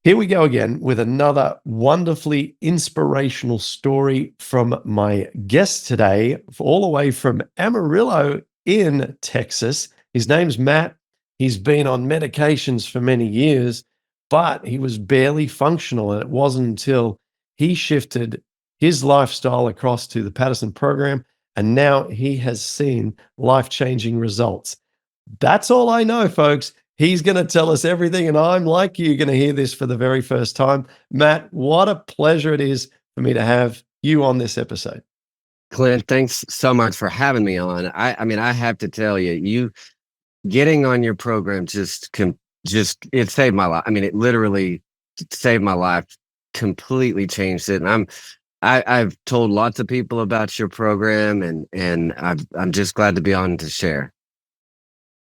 Here we go again with another wonderfully inspirational story from my guest today, all the way from Amarillo in Texas. His name's Matt. He's been on medications for many years, but he was barely functional. And it wasn't until he shifted his lifestyle across to the Paddison program. And now he has seen life changing results. That's all I know, folks. He's going to tell us everything, and I'm like you, going to hear this for the very first time. Matt, what a pleasure it is for me to have you on this episode. Clint, thanks so much for having me on. I mean, I have to tell you, you getting on your program just it saved my life. I mean, it literally saved my life, completely changed it. And I've told lots of people about your program, and I'm just glad to be on to share.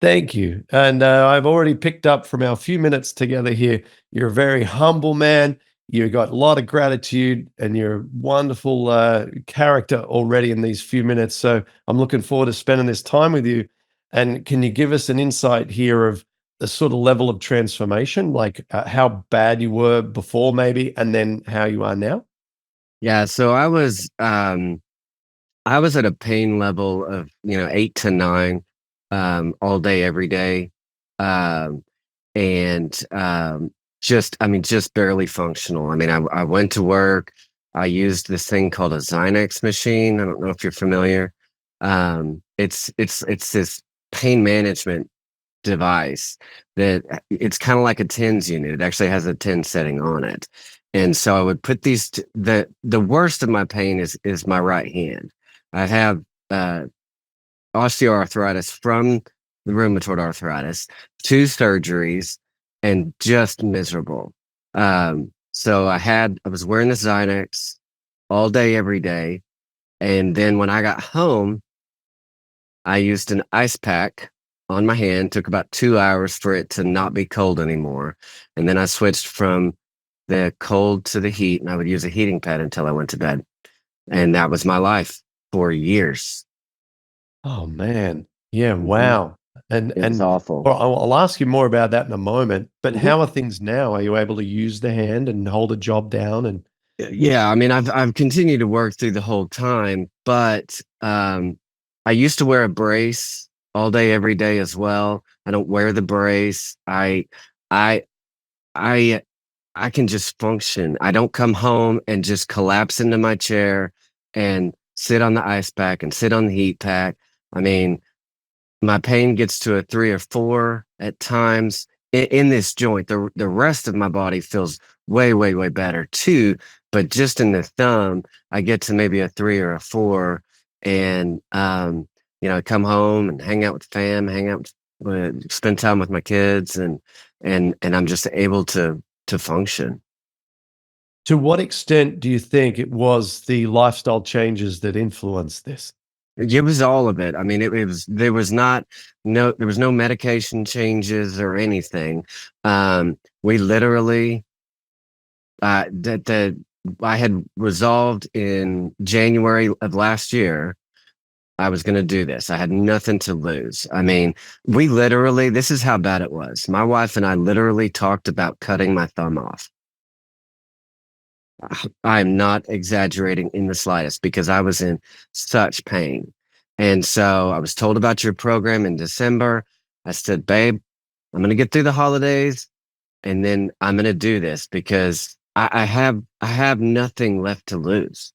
Thank you. And I've already picked up from our few minutes together here. You're a very humble man. You got a lot of gratitude, and you're a wonderful character already in these few minutes. So I'm looking forward to spending this time with you. And can you give us an insight here of the sort of level of transformation, like how bad you were before, maybe, and then how you are now? Yeah, so I was at a pain level of 8 to 9, all day, every day. Um, and just barely functional. I mean, I went to work. I used this thing called a Zynex machine. I don't know if you're familiar. It's this pain management device that it's kind of like a TENS unit. It actually has a TENS setting on it. And so I would put the worst of my pain is my right hand. I have osteoarthritis from the rheumatoid arthritis, 2 surgeries, and just miserable. So I was wearing the Zynex all day, every day. And then when I got home, I used an ice pack on my hand. Took about 2 hours for it to not be cold anymore. And then I switched from the cold to the heat, and I would use a heating pad until I went to bed. And that was my life for years. Oh man. Yeah, Mhm. wow. And It was and awful. well, I'll ask you more about that in a moment, but Mhm. how are things now? Are you able to use the hand and hold a job down and Yeah, I mean, I've continued to work through the whole time, but I used to wear a brace all day, every day as well. I don't wear the brace. I, I, I can just function. I don't come home and just collapse into my chair and sit on the ice pack and sit on the heat pack. I mean, my pain gets to a 3 or 4 at times in this joint. The rest of my body feels way, way, way better too. But just in the thumb, I get to maybe a 3 or a 4, and I come home and hang out with fam, spend time with my kids, and I'm just able to function. to what extent do you think it was the lifestyle changes that influenced this? It was all of it. I mean, it was there was no medication changes or anything. We literally that I had resolved in January of last year. I was going to do this. I had nothing to lose. I mean, this is how bad it was. My wife and I literally talked about cutting my thumb off. I'm not exaggerating in the slightest, because I was in such pain. And so I was told about your program in December. I said, babe, I'm going to get through the holidays, and then I'm going to do this because I have nothing left to lose.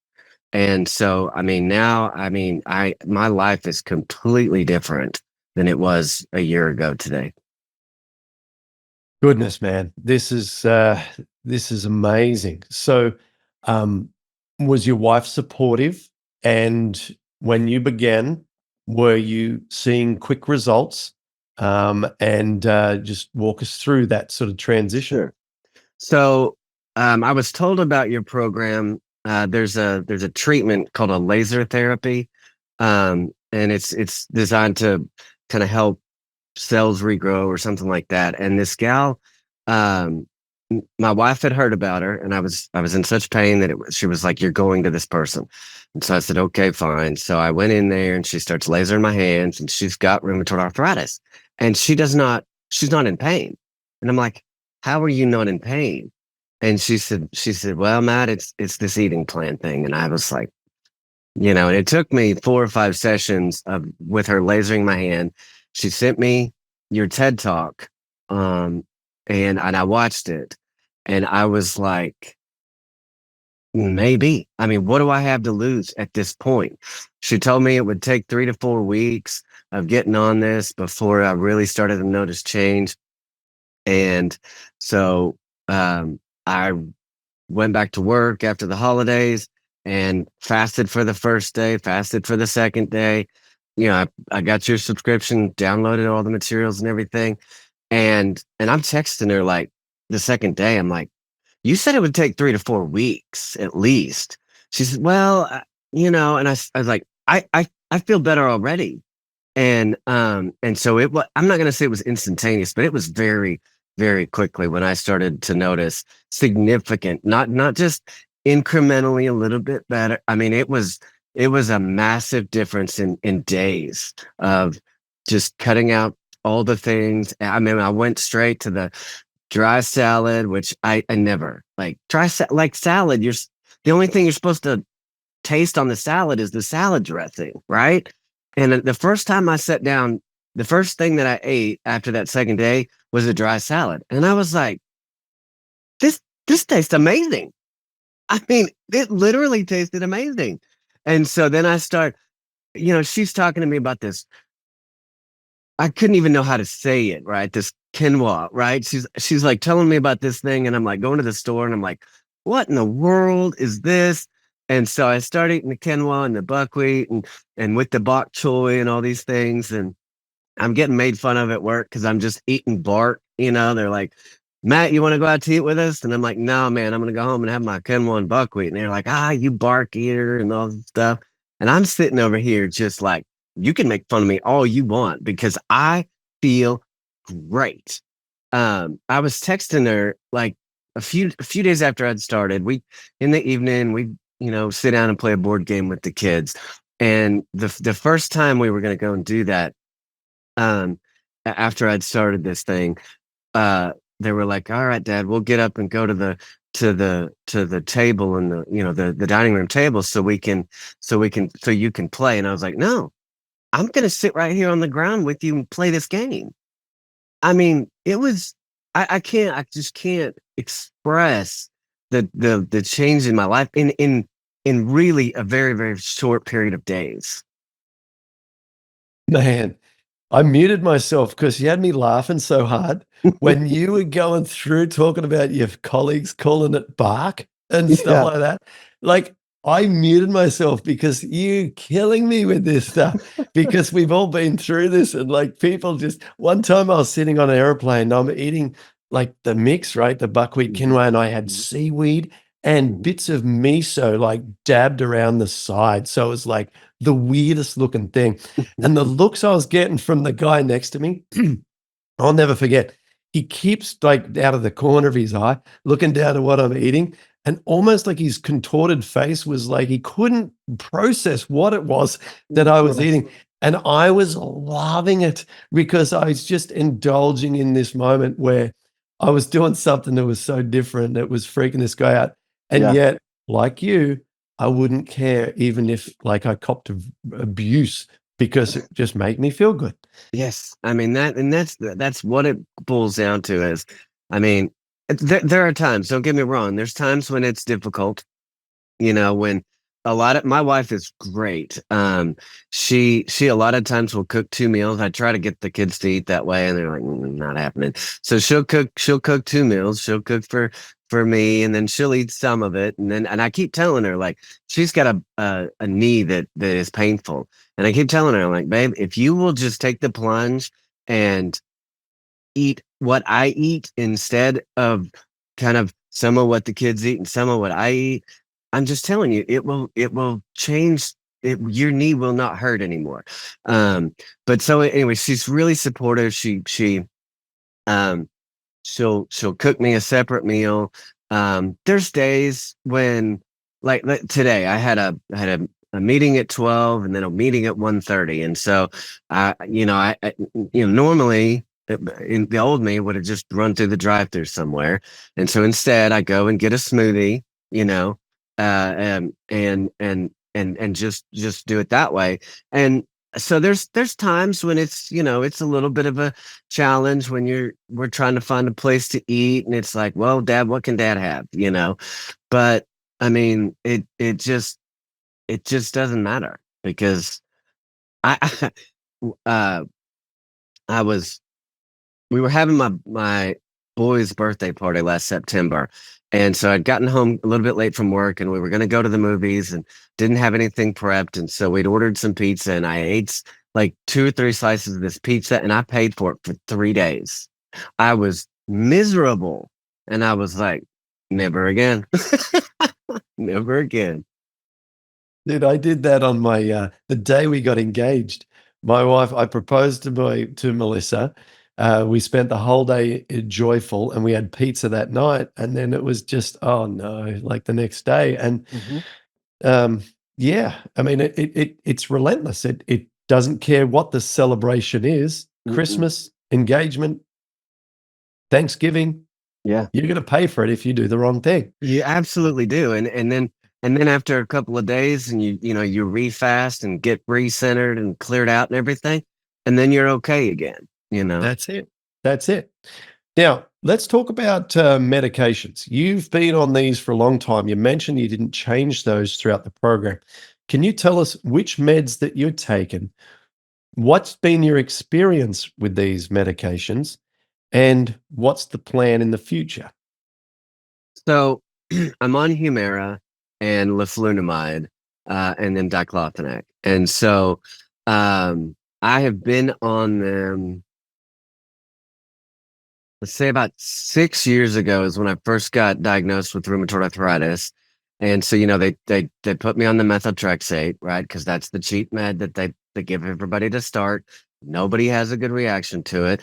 And so, I mean, now, I mean, my life is completely different than it was a year ago today. Goodness, man, this is amazing. So, um, was your wife supportive? And when you began, were you seeing quick results? And just walk us through that sort of transition. Sure. So, I was told about your program. There's a treatment called a laser therapy, and it's designed to kind of help cells regrow or something like that. And this gal, my wife had heard about her, and I was in such pain that she was like, "You're going to this person," and so I said, "Okay, fine." So I went in there, and she starts lasering my hands, and she's got rheumatoid arthritis, and she's not in pain, and I'm like, "How are you not in pain?" And she said, "Well, Matt, it's this eating plan thing." And I was like, and it took me 4 or 5 sessions of with her lasering my hand. She sent me your TED talk, um, and I watched it, and I was like, maybe. I mean, what do I have to lose at this point? She told me it would take 3 to 4 weeks of getting on this before I really started to notice change. And so I went back to work after the holidays and fasted for the first day, fasted for the second day. I got your subscription, downloaded all the materials and everything. And I'm texting her like the second day. I'm like, you said it would take 3 to 4 weeks at least. She said, well, and I was like, I feel better already. And so it was, I'm not going to say it was instantaneous, but it was very, very quickly when I started to notice significant, not just incrementally a little bit better. I mean, it was a massive difference in days of just cutting out all the things. I mean, I went straight to the dry salad, which I never like like salad. The only thing you're supposed to taste on the salad is the salad dressing, right? And the first time I sat down, the first thing that I ate after that second day was a dry salad. And I was like, this tastes amazing. I mean, it literally tasted amazing. And so then I start, she's talking to me about this. I couldn't even know how to say it, right? This quinoa, right? She's like telling me about this thing, and I'm like going to the store, and I'm like, what in the world is this? And so I started eating the quinoa and the buckwheat and with the bok choy and all these things, and I'm getting made fun of at work because I'm just eating bark. They're like, Matt, you want to go out to eat with us? And I'm like, no, man, I'm gonna go home and have my quinoa and buckwheat. And they're like, you bark eater and all this stuff. And I'm sitting over here just like, you can make fun of me all you want because I feel great. I was texting her like a few days after I'd started. We in the evening we sit down and play a board game with the kids. And the first time we were going to go and do that, um, after I'd started this thing, uh, they were like, "All right, Dad, we'll get up and go to the table and the dining room table so you can play." And I was like, "No, I'm gonna sit right here on the ground with you and play this game." I mean, it was I just can't express the change in my life in really a very, very short period of days. Man, I muted myself because you had me laughing so hard when you were going through talking about your colleagues calling it bark and stuff Yeah. like that. Like, I muted myself because you killing me with this stuff because we've all been through this and like people just one time I was sitting on an airplane, I'm eating like the mix, right? The buckwheat Mhm, quinoa, and I had mhm, seaweed and mhm, bits of miso like dabbed around the side. So it was like the weirdest looking thing. And the looks I was getting from the guy next to me, I'll never forget. He keeps like out of the corner of his eye, looking down at what I'm eating, and almost like his contorted face was like he couldn't process what it was that I was eating. And I was loving it because I was just indulging in this moment where I was doing something that was so different. It was freaking this guy out. And yeah. yet, like you, I wouldn't care even if like I copped abuse because it just made me feel good. Yes, I mean that's what it boils down to is, I mean, there are times. Don't get me wrong. There's times when it's difficult. When a lot of my wife is great. She a lot of times will cook 2 meals. I try to get the kids to eat that way, and they're like, not happening." So she'll cook 2 meals. She'll cook for me, and then she'll eat some of it, and I keep telling her like she's got a knee that is painful, and I keep telling her I'm like, babe, if you will just take the plunge and eat what I eat instead of kind of some of what the kids eat and some of what I eat, I'm just telling you, it will change it. Your knee will not hurt anymore. But so anyway, she's really supportive. Um she'll cook me a separate meal. There's days when like today I had a meeting at 12 and then a meeting at 1:30. And so I normally In the old me would have just run through the drive-through somewhere, and so instead I go and get a smoothie, you know, and just do it that way. And so there's times when it's, it's a little bit of a challenge when we're trying to find a place to eat, and it's like, well, Dad, what can Dad have, But I mean, it just doesn't matter because I uh I was we were having my boy's birthday party last September. And so I'd gotten home a little bit late from work, and we were going to go to the movies and didn't have anything prepped. And so we'd ordered some pizza, and I ate like 2 or 3 slices of this pizza, and I paid for it for 3 days. I was miserable. And I was like, never again. Never again. Dude, I did that on my the day we got engaged. My wife, I proposed to Melissa. We spent the whole day joyful, and we had pizza that night, and then it was just, oh no, like the next day. And Mhm. um, yeah, I mean, it's relentless. It doesn't care what the celebration is, Mm-mm. Christmas, engagement, Thanksgiving. Yeah. You're going to pay for it if you do the wrong thing. You absolutely do, and then after a couple of days, and you refast and get recentered and cleared out and everything, and then you're okay again. That's it. That's it. Now, let's talk about medications. You've been on these for a long time. You mentioned you didn't change those throughout the program. Can you tell us which meds that you're taking? What's been your experience with these medications? And what's the plan in the future? So I'm on Humira and leflunomide, and then diclofenac, and so I have been on them. Let's say about 6 years ago is when I first got diagnosed with rheumatoid arthritis. And so, they put me on the methotrexate, right? Because that's the cheap med that they give everybody to start. Nobody has a good reaction to it.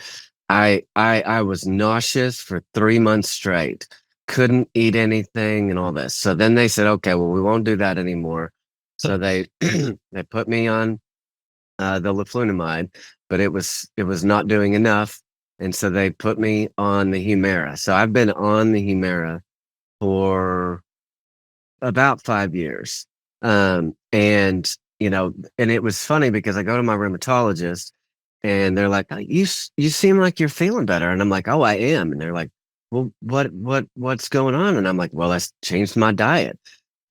I was nauseous for 3 months straight, couldn't eat anything and all this. So then they said, okay, well, we won't do that anymore. So they they put me on the leflunomide, but it was not doing enough, and so they put me on the Humira. So I've been on the Humira for about 5 years, and it was funny because I go to my rheumatologist, and they're like, You seem like you're feeling better," and I'm like, "Oh, I am," and they're like, "Well, what's going on?" And I'm like, "Well, I changed my diet."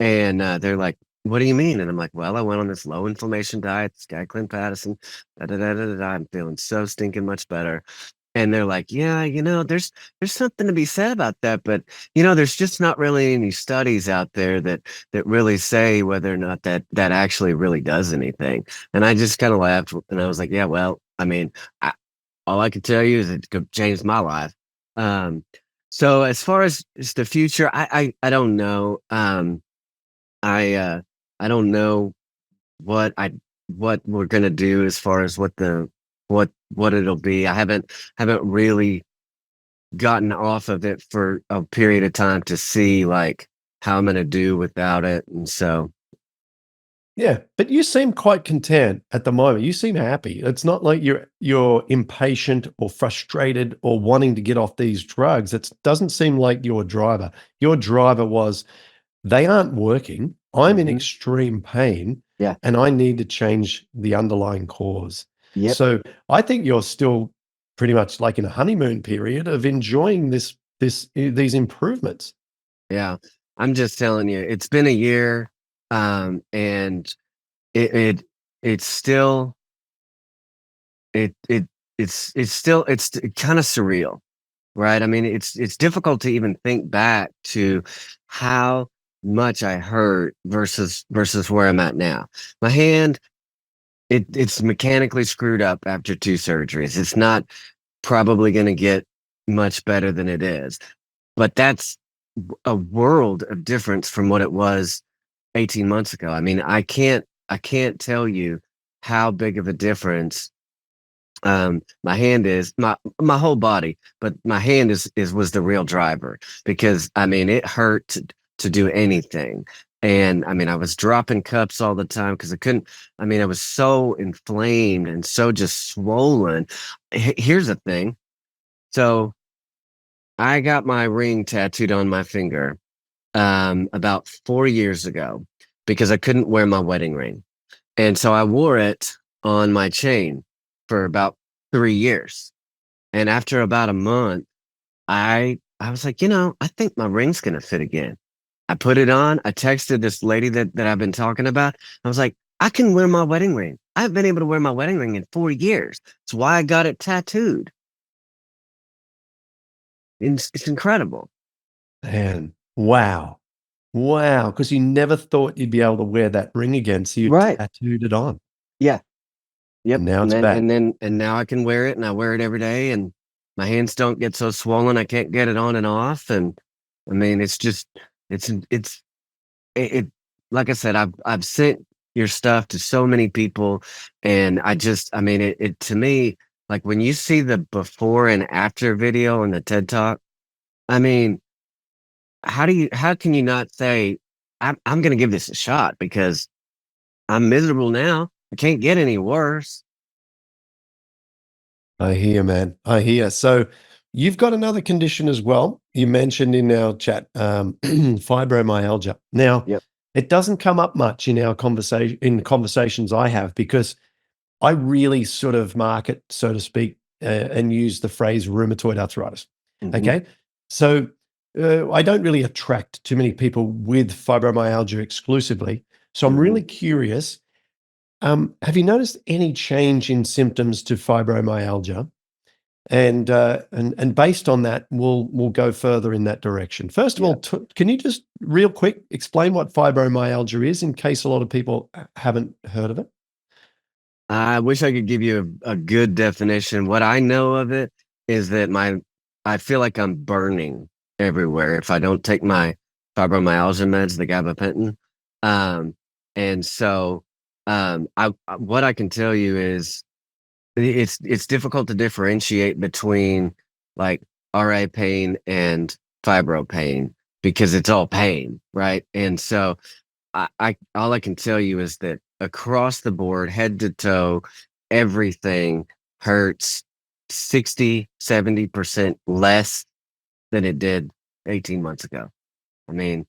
And, they're like, "What do you mean?" And I'm like, "Well, I went on this low inflammation diet, this guy Clint Paddison, da da da da da. I'm feeling so stinking much better." And they're like, "Yeah, there's something to be said about that, but there's just not really any studies out there that really say whether or not that actually really does anything." And I just kind of laughed, and I was like, "Yeah, well, I mean, all I can tell you is it could change my life." Um, so as far as the future, I don't know. I uh I don't know what I what we're gonna do as far as what it'll be. I haven't really gotten off of it for a period of time to see like how I'm gonna do without it. And so Yeah, but you seem quite content at the moment. You seem happy. It's not like you're impatient or frustrated or wanting to get off these drugs. It doesn't seem like your driver. Your driver was, they aren't working. I'm in Mhm. extreme pain, Yeah. and I need to change the underlying cause. Yep. So I think you're still pretty much like in a honeymoon period of enjoying these improvements. Yeah. I'm just telling you, it's been a year, and it it it's still it it it's still it's kind of surreal. Right? I mean, it's difficult to even think back to how much I hurt versus where I'm at now. My hand, it's mechanically screwed up after 2 surgeries. It's not probably gonna get much better than it is, but that's a world of difference from what it was 18 months ago. I mean, I can't tell you how big of a difference my hand is my whole body, but my hand is was the real driver because I mean it hurt to do anything. And I mean I was dropping cups all the time because I couldn't. I mean I was so inflamed and so just swollen. Here's the thing. So I got my ring tattooed on my finger about 4 years ago because I couldn't wear my wedding ring. And so I wore it on my chain for about 3 years. And after about a month, I was like, I think my ring's gonna fit again. I put it on. I texted this lady that I've been talking about. I was like, I can wear my wedding ring. I've been able to wear my wedding ring in 4 years. It's why I got it tattooed. It's incredible. Man, wow. Wow. Because you never thought you'd be able to wear that ring again. So you Right. tattooed it on. Yeah. Yep. And now And it's then back. and now I can wear it and I wear it every day and my hands don't get so swollen I can't get it on and off. And I mean it's it like I said, I've sent your stuff to so many people and I mean it to me, like when you see the before and after video on the TED Talk, I mean, how can you not say I'm gonna give this a shot because I'm miserable now. I can't get any worse. I hear, man. I hear. So you've got another condition as well. You mentioned in our chat, fibromyalgia. Now, Yep. it doesn't come up much in our conversations I have because I really sort of market, so to speak, and use the phrase rheumatoid arthritis. Mhm. Okay. So I don't really attract too many people with fibromyalgia exclusively. So I'm really Mhm. curious. Have you noticed any change in symptoms to fibromyalgia? And based on that, we'll go further in that direction. First of Yeah. all, can you just real quick explain what fibromyalgia is in case a lot of people haven't heard of it? I wish I could give you a good definition. What I know of it is that I feel like I'm burning everywhere if I don't take my fibromyalgia meds, the gabapentin. Um, and so what I can tell you is it's difficult to differentiate between like RA pain and fibro pain because it's all pain, right? And so I all I can tell you is that across the board, head to toe, everything hurts 60, 70% less than it did 18 months ago. I mean,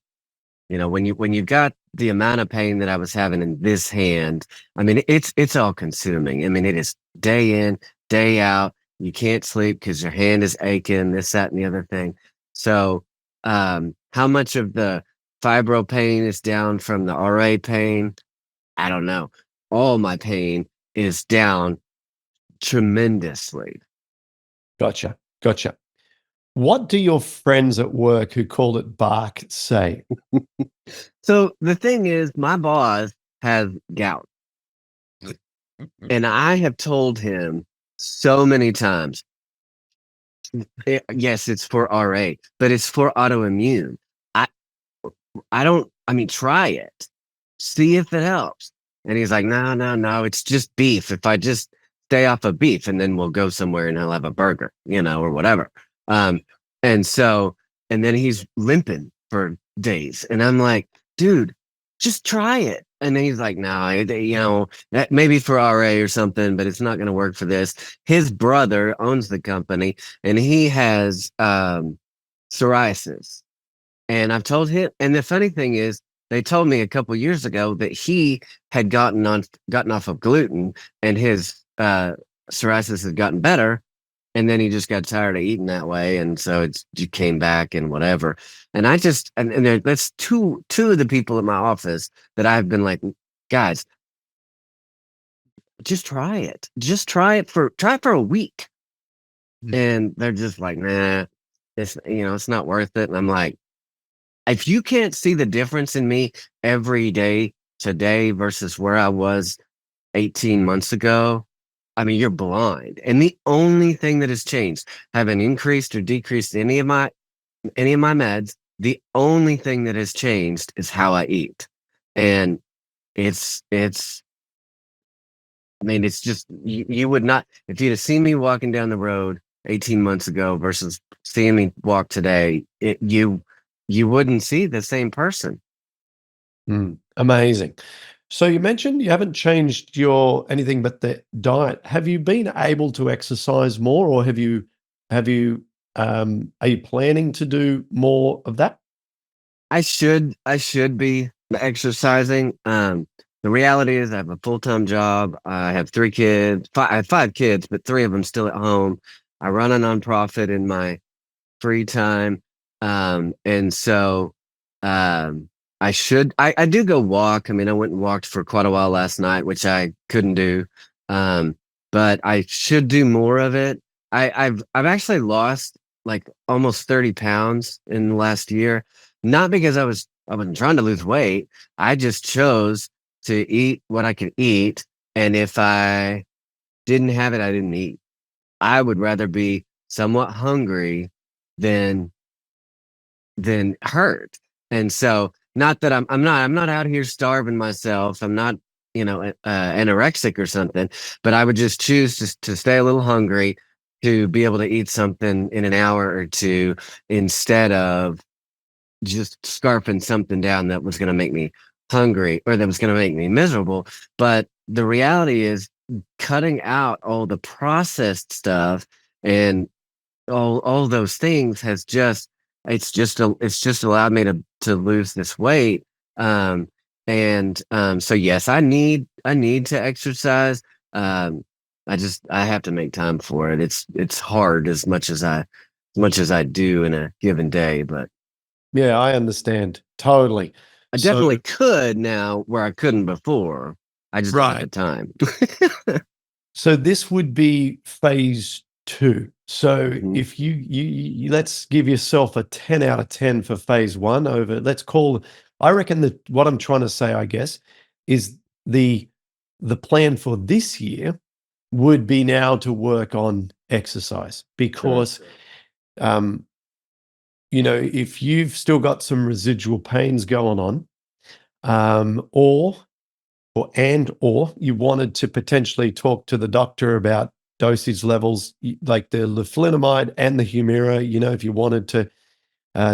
when you got the amount of pain that I was having in this hand, I mean, it's all consuming. I mean, it is day in, day out. You can't sleep because your hand is aching, this, that, and the other thing. So, how much of the fibro pain is down from the RA pain? I don't know. All my pain is down tremendously. Gotcha, gotcha. What do your friends at work who called it bark say? So the thing is, my boss has gout. And I have told him so many times, yes, it's for RA, but it's for autoimmune. I I don't I mean, try it. See if it helps. And he's like, "No, no, no, it's just beef. If I just stay off of beef and then we'll go somewhere and he'll have a burger, or whatever." Um, and so and then he's limping for days. And I'm like, "Dude, just try it." And then he's like, "No, that maybe for RA or something, but it's not going to work for this." His brother owns the company and he has psoriasis. And I've told him, and the funny thing is, they told me a couple years ago that he had gotten off of gluten, and his psoriasis had gotten better, and then he just got tired of eating that way, and so it came back and whatever. And I just that's two of the people in my office that I've been like, guys, just try it, try it for a week, Mm. and they're just like, nah, it's not worth it. And I'm like, if you can't see the difference in me every day today versus where I was 18 months ago, I mean, you're blind. And the only thing that has changed, haven't increased or decreased any of my meds, the only thing that has changed is how I eat. And it's I mean, it's just you would not if you'd have seen me walking down the road 18 months ago versus seeing me walk today, you wouldn't see the same person. Mm, amazing. So you mentioned you haven't changed your anything but the diet. Have you been able to exercise more, or have you are you planning to do more of that? I should be exercising. The reality is I have a full-time job. I have 3 kids. I have 5 kids, but 3 of them still at home. I run a nonprofit in my free time. And so um I do go walk. I mean, I went and walked for quite a while last night, which I couldn't do. Um, but I should do more of it. I've actually lost like almost 30 pounds in the last year. Not because I wasn't trying to lose weight. I just chose to eat what I could eat. And if I didn't have it, I didn't eat. I would rather be somewhat hungry than hurt. And so, not that I'm not out here starving myself. I'm not, anorexic or something, but I would just choose to stay a little hungry to be able to eat something in an hour or 2 instead of just scarfing something down that was gonna make me hungry or that was gonna make me miserable. But the reality is cutting out all the processed stuff and all those things has just it's just allowed me to lose this weight. So yes, I need to exercise. I have to make time for it. It's hard as much as I do in a given day, but Yeah, I understand. Totally. I So definitely could now where I couldn't before. I just don't have the right. time. So this would be phase 2. So Mhm. if you let's give yourself a 10 out of 10 for phase 1 over let's call I reckon that what I'm trying to say, I guess, is the plan for this year would be now to work on exercise Sure. because, um, if you've still got some residual pains going on, or you wanted to potentially talk to the doctor about dosage levels, like the leflunomide and the Humira, if you wanted to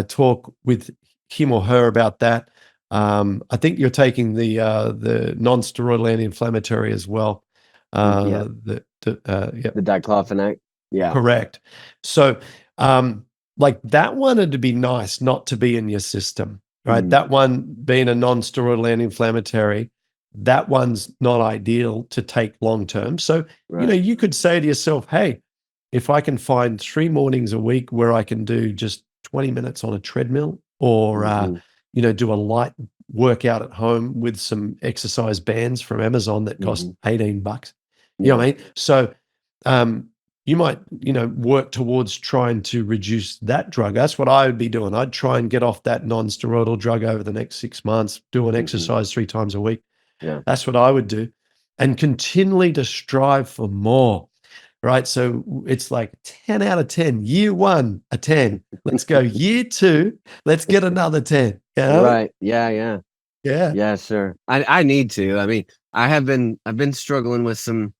talk with him or her about that. I think you're taking the non-steroidal anti-inflammatory as well. Yeah. Yeah, The diclofenac. Yeah. correct. So, like that one had to be nice not to be in your system, right? Mhm. That one being a non-steroidal anti-inflammatory, that one's not ideal to take long term. So, Right. you could say to yourself, hey, if I can find 3 mornings a week where I can do just 20 minutes on a treadmill or, Mhm. do a light workout at home with some exercise bands from Amazon that cost Mhm. $18. You know Yeah. what I mean? So, um, you might, work towards trying to reduce that drug. That's what I would be doing. I'd try and get off that non-steroidal drug over the next 6 months, do an Mhm. exercise 3 times a week. Yeah. That's what I would do, and continually to strive for more, right? So it's like 10 out of 10. Year 1, a 10. Let's go. Year 2, let's get another 10, you know? Right. Yeah, yeah. Yeah. Yeah, sure. I need to. I mean, I've been struggling with some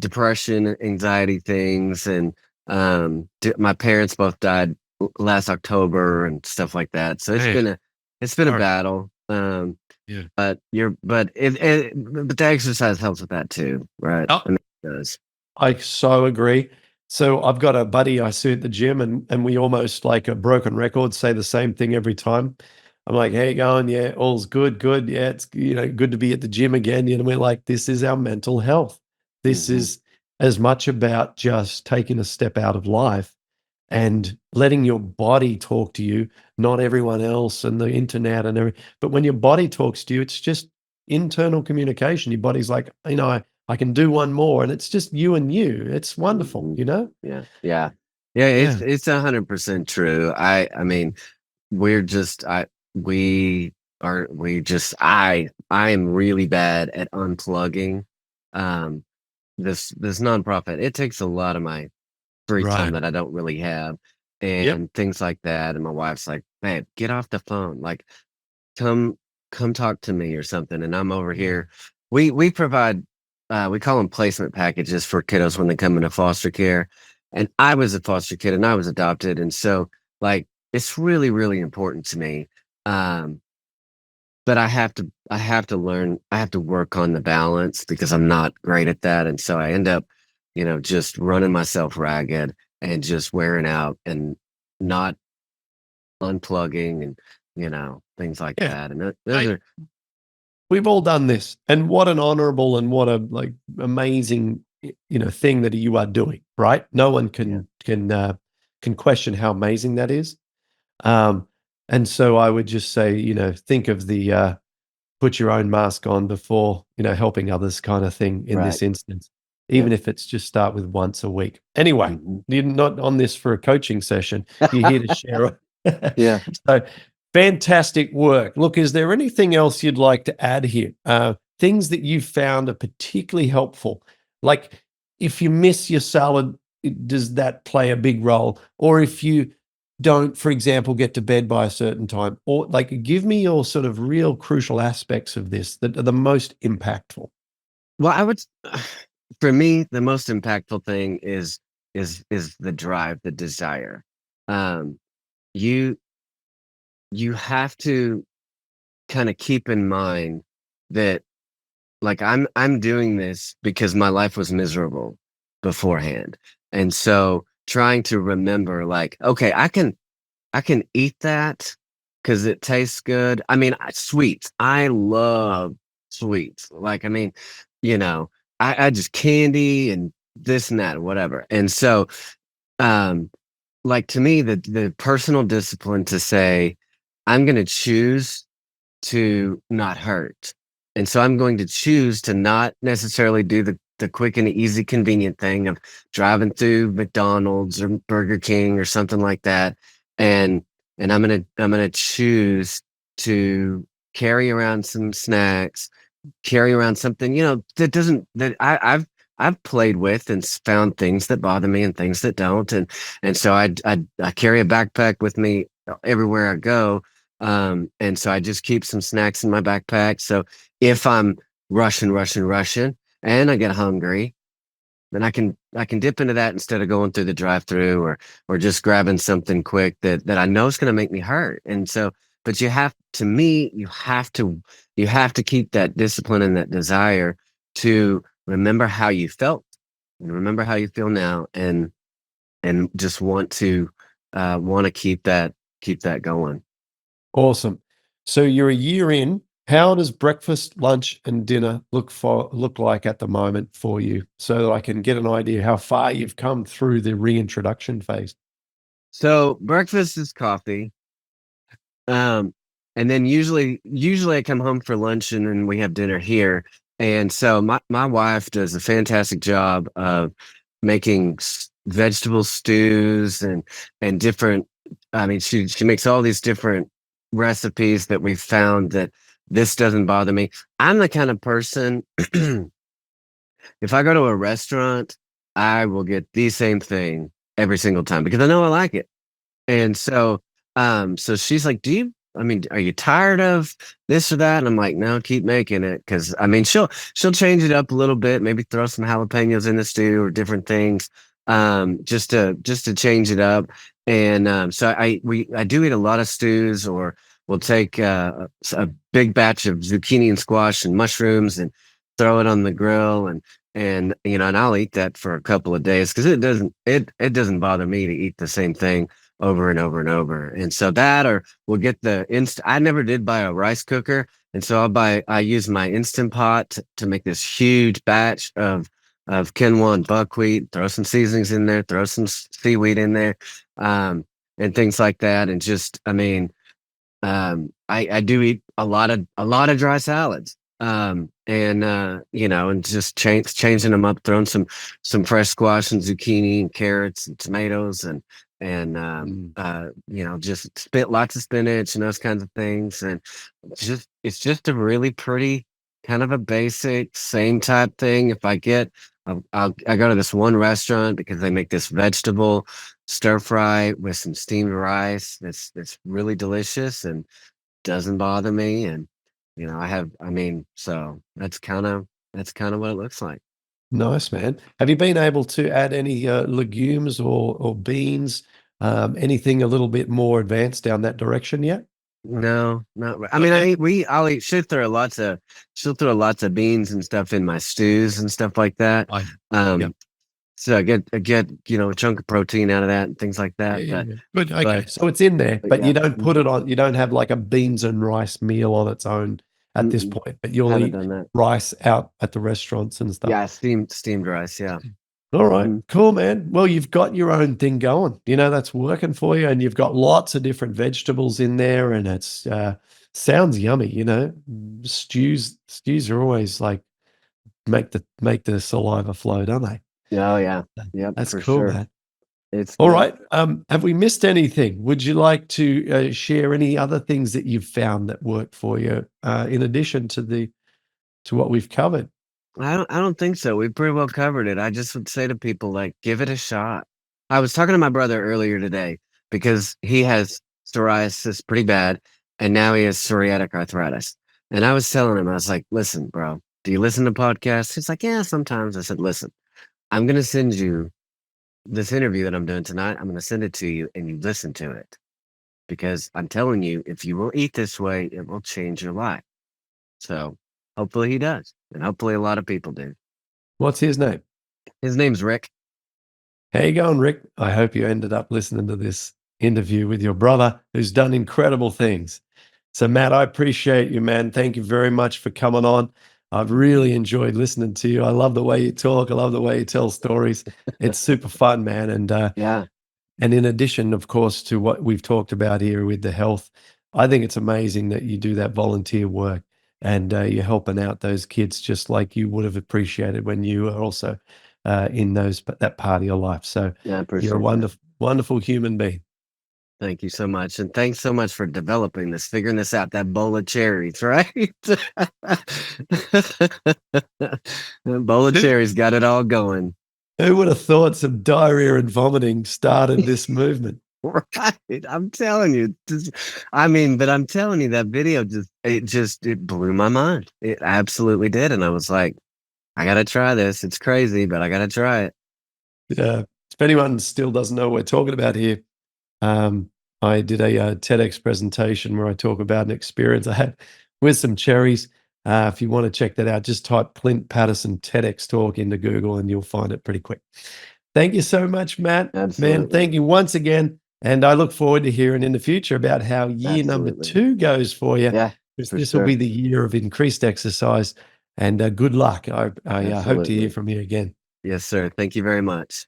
depression, anxiety things, and my parents both died last October and stuff like that. So Man, it's been a sorry. battle. Yeah. But the exercise helps with that too, right? Oh, I mean, it does. I so agree. So I've got a buddy I see at the gym, and we almost like a broken record say the same thing every time. I'm like, "How you going? Yeah, all's good, good. Yeah, it's good to be at the gym again." We're like, this is our mental health. This Mhm. is as much about just taking a step out of life and letting your body talk to you, not everyone else and the internet and everything. But when your body talks to you, it's just internal communication. Your body's like, I can do one more, and it's just you and you. It's wonderful, Mhm. you know? Yeah. Yeah. Yeah, Yeah. it's 100% true. I mean, we're just we just I am really bad at unplugging. Um, this nonprofit, it takes a lot of my free time Right. that I don't really have Yep. and things like that. And my wife's like, "Babe, get off the phone. Like, come come talk to me or something." And I'm over Yeah. here. We provide we call them placement packages for kiddos when they come into foster care. And I was a foster kid and I was adopted. And so like it's really, really important to me. Um, but I have to learn, I have to work on the balance because I'm not great at that. And so I end up, just running myself ragged. and just wearing out and not unplugging and, things like Yeah. that. And those I, are, we've all done this. And what an honorable and what a like amazing thing that you are doing, right? No one yeah, can question how amazing that is. Um, and so I would just say, think of the put your own mask on before, helping others kind of thing in right. this instance, even Yep. if it's just start with once a week. Anyway, Hmm. you're not on this for a coaching session. You're here to share. Yeah. So fantastic work. Look, is there anything else you'd like to add here? Things that you found are particularly helpful? Like if you miss your salad, does that play a big role? Or if you don't, for example, get to bed by a certain time, or like give me your sort of real crucial aspects of this that are the most impactful. Well, for me, the most impactful thing is the drive, the desire. Um, you you have to kind of keep in mind that, like, I'm doing this because my life was miserable beforehand. And so trying to remember, like, okay, I can eat that because it tastes good. I mean, sweets. I love sweets. Like, I mean, you know, I just candy and this and that, whatever. And so, um, like, to me, the personal discipline to say, I'm going to choose to not hurt. And so I'm going to choose to not necessarily do the quick and easy convenient thing of driving through McDonald's or Burger King or something like that. And I'm gonna choose to carry around some snacks, carry around something, that doesn't that I've played with and found things that bother me and things that don't. And so I carry a backpack with me everywhere I go. And so I just keep some snacks in my backpack. So if I'm rushing, and I get hungry, then I can dip into that instead of going through the drive-through or just grabbing something quick that I know is going to make me hurt. And so, but to me, you have to keep that discipline and that desire to remember how you felt and remember how you feel now, and just want to keep that going. Awesome. So you're a year in. How does breakfast, lunch, and dinner look like at the moment for you, so that I can get an idea how far you've come through the reintroduction phase? So breakfast is coffee. Um, and then usually I come home for lunch and then we have dinner here. And so my wife does a fantastic job of making vegetable stews and different. I mean, she makes all these different recipes that we've found that this doesn't bother me. I'm the kind of person, if I go to a restaurant, I will get the same thing every single time because I know I like it. And so she's like, are you tired of this or that? And I'm like, no, keep making it. Cause I mean, she'll change it up a little bit, maybe throw some jalapenos in the stew or different things, just to change it up. And, so I do eat a lot of stews, or we'll take, a big batch of zucchini and squash and mushrooms and throw it on the grill, and I'll eat that for a couple of days because it doesn't bother me to eat the same thing over and over and over. And so that, or we'll get the I never did buy a rice cooker. And so I use my Instant Pot to make this huge batch of quinoa and buckwheat, throw some seasonings in there, throw some seaweed in there, um, and things like that. And just, I mean, I do eat a lot of dry salads. And just changing them up, throwing some fresh squash and zucchini and carrots and tomatoes and Mm. just spit lots of spinach and those kinds of things. And it's just a really pretty kind of a basic same type thing. If I go to this one restaurant because they make this vegetable stir fry with some steamed rice that's really delicious and doesn't bother me. And so that's kind of what it looks like. Nice, man. Have you been able to add any legumes or beans, anything a little bit more advanced down that direction yet? No, not I mean, Okay. I'll eat she'll throw lots of beans and stuff in my stews and stuff like that. I, Um, yep. So I get a chunk of protein out of that and things like Yeah, that. yeah, But yeah. Good, okay, but so it's in there, but but you yeah, don't put it on you don't have, like, a beans and rice meal on its own at this mm-mm, point, but you'll haven't eat done that. rice out at the restaurants and stuff. Yeah, steamed rice. Yeah. Alright, Hmm. cool, man. Well, you've got your own thing going, that's working for you, and you've got lots of different vegetables in there, and it's, sounds yummy, Stews are always, like, make the saliva flow, don't they? Oh yeah. That Yep, that's for cool, sure. man. It's good. Alright, have we missed anything? Would you like to, share any other things that you've found that work for you, in addition to what we've covered? I don't think so. We pretty well covered it. I just would say to people, like, give it a shot. I was talking to my brother earlier today because he has psoriasis pretty bad, and now he has psoriatic arthritis. And I was telling him, I was like, listen, bro, do you listen to podcasts? He's like, yeah, sometimes. I said, listen, I'm gonna send you this interview that I'm doing tonight. I'm gonna send it to you and you listen to it. Because I'm telling you, if you will eat this way, it will change your life. So hopefully he does. And hopefully a lot of people do. What's his name? His name's Rick. How you going, Rick? I hope you ended up listening to this interview with your brother who's done incredible things. So, Matt, I appreciate you, man. Thank you very much for coming on. I've really enjoyed listening to you. I love the way you talk. I love the way you tell stories. It's super fun, man. Yeah, And in addition, of course, to what we've talked about here with the health, I think it's amazing that you do that volunteer work and you're helping out those kids just like you would have appreciated when you were also in that part of your life. So yeah, I you're a appreciate that. wonderful, wonderful human being. Thank you so much. And thanks so much for developing this, figuring this out, that bowl of cherries, right? That bowl of Who, cherries got it all going. who would have thought some diarrhea and vomiting started this movement? Right. I'm telling you. But I'm telling you, that video it blew my mind. It absolutely did. And I was like, I gotta try this. It's crazy, but I gotta try it. If anyone still doesn't know what we're talking about here, Um, I did a TEDx presentation where I talk about an experience I had with some cherries. If you want to check that out, just type Clint Paddison TEDx talk into Google and you'll find it pretty quick. Thank you so much, Matt. Man, Absolutely. thank you once again. And I look forward to hearing in the future about how year number Absolutely. 2 goes for you, Yeah, because for this will be sure. the year of increased exercise. And good luck. I hope to hear Absolutely. from you again. Yes, sir. Thank you very much.